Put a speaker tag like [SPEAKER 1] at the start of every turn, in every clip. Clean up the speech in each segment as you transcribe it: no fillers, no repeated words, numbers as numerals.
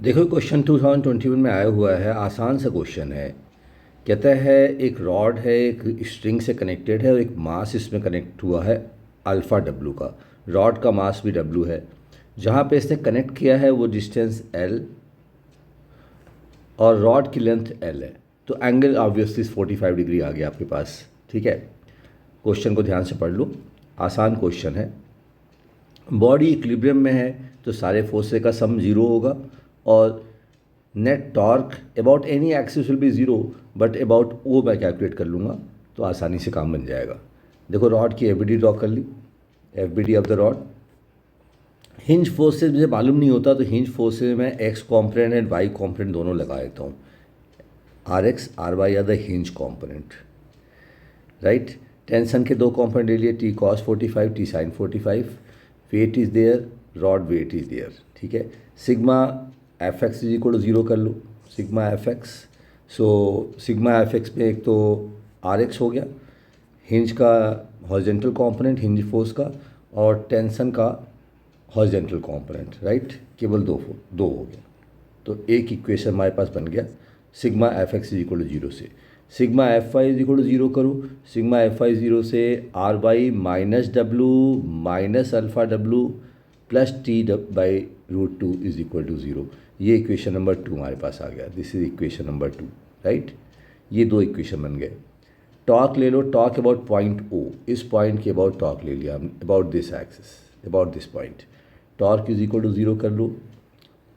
[SPEAKER 1] देखो क्वेश्चन 2021 में आया हुआ है, आसान सा क्वेश्चन है। कहता है एक रॉड है, एक स्ट्रिंग से कनेक्टेड है और एक मास इसमें कनेक्ट हुआ है अल्फ़ा डब्लू का। रॉड का मास भी डब्लू है। जहाँ पे इसने कनेक्ट किया है वो डिस्टेंस एल और रॉड की लेंथ एल है। तो एंगल ऑब्वियसली 45 डिग्री आ गया आपके पास। ठीक है, क्वेश्चन को ध्यान से पढ़ लो, आसान क्वेश्चन है। बॉडी इक्विलिब्रियम में है तो सारे फोर्सेस का सम जीरो होगा और net torque about any axis will be zero, but about O मैं कैलकुलेट कर लूँगा तो आसानी से काम बन जाएगा। देखो रॉड की एफ ड्रॉ कर ली, F of the rod. Hinge forces मुझे मालूम नहीं होता तो हिंज फोर्सेस में x component and y component दोनों लगा देता हूँ। R x R y are the hinge component, right. Tension के दो कॉम्पोनेंट ले लिए, T cos 45 T sine 45। Weight is there, rod weight is there. ठीक है, sigma F x is equal to zero कर लो, sigma F x. So sigma F x में एक तो आर एक्स हो गया, हिंज का हॉरिजेंटल कंपोनेंट हिंज फोर्स का, और टेंशन का हॉरिजेंटल कंपोनेंट, राइट। केवल दो हो गया। तो एक इक्वेशन हमारे पास बन गया sigma F x is equal to zero से। Sigma F y is equal to zero करो, सिग्मा एफ वाई जीरो से R y minus W minus alpha W plus T by root two is equal to zero. ये equation number 2 हमारे पास आ गया। This is equation number 2, right. ये दो equation बन गए। टॉर्क ले लो, टॉर्क अबाउट पॉइंट ओ, इस पॉइंट के अबाउट टॉर्क ले लिया हमने, about this axis, about this point. Torque is equal to zero कर लो।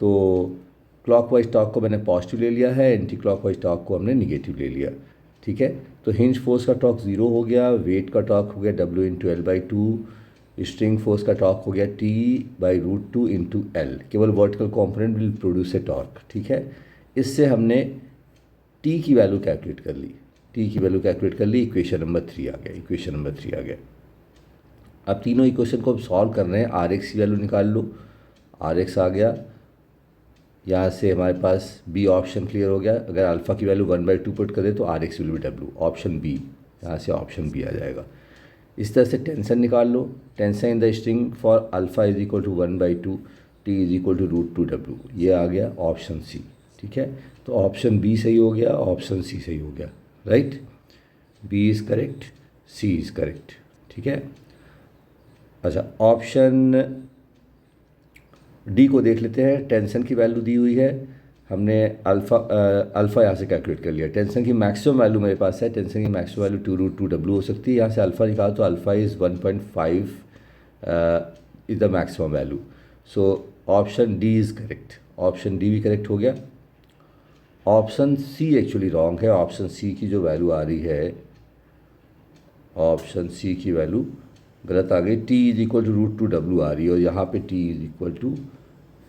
[SPEAKER 1] तो क्लॉकवाइज टॉर्क को मैंने पॉजिटिव ले लिया है, एंटी क्लॉकवाइज टॉर्क को हमने निगेटिव ले लिया। ठीक है, तो हिंज फोर्स का टॉर्क ज़ीरो हो गया, वेट का टॉर्क हो गया W into L by two, string force का टॉर्क हो गया T by root two into L. केवल vertical component will produce a torque. ठीक है, इससे हमने टी की वैल्यू कैलकुलेट कर ली, टी की वैल्यू कैलकुलेट कर ली। इक्वेशन नंबर 3 आ गया, इक्वेशन नंबर 3 आ गया। अब तीनों इक्वेशन को हम सॉल्व कर रहे हैं, आर एक्स की वैल्यू निकाल लो, आर एक्स आ गया। यहाँ से हमारे पास बी ऑप्शन क्लियर हो गया। अगर अल्फ़ा की वैल्यू 1/2 पुट करें तो R X will be W, option B. यहाँ से ऑप्शन बी आ जाएगा। इस तरह से टेंशन निकाल लो, tension in the string for alpha is equal to 1/2 T is equal to root two W, ये आ गया ऑप्शन सी। ठीक है, तो ऑप्शन बी सही हो गया, ऑप्शन सी सही हो गया, right. B is correct, C is correct. ठीक है, अच्छा ऑप्शन डी को देख लेते हैं। टेंशन की वैल्यू दी हुई है, हमने अल्फ़ा यहाँ से कैलकुलेट कर लिया। टेंशन की मैक्सिमम वैल्यू मेरे पास है, टेंशन की मैक्सिमम वैल्यू 2√2W हो सकती है। यहाँ से अल्फ़ा निकालो तो alpha is 1.5 is the maximum value. So option D is correct, option D भी करेक्ट हो गया। ऑप्शन सी एक्चुअली रॉन्ग है। ऑप्शन सी की जो वैल्यू आ रही है, ऑप्शन सी की वैल्यू गलत आ गई। T is equal to root two W आ रही है और यहाँ पे T is equal to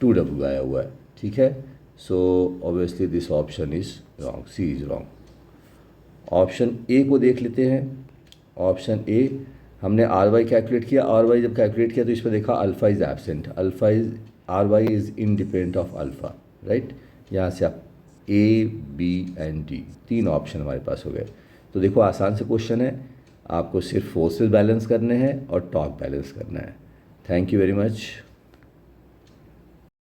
[SPEAKER 1] 2W आया हुआ है। ठीक है, so obviously this option is wrong, C is wrong. Option A को देख लेते हैं। ऑप्शन ए हमने आर वाई कैलकुलेट किया, आर वाई जब कैलकुलेट किया तो इस पर देखा alpha is absent, alpha is R Y is independent of alpha, right. यहाँ से आप ए बी एंड डी तीन ऑप्शन हमारे पास हो गए। तो देखो आसान से क्वेश्चन है, आपको सिर्फ फोर्सेस बैलेंस करने हैं और टॉर्क बैलेंस करना है। Thank you very much.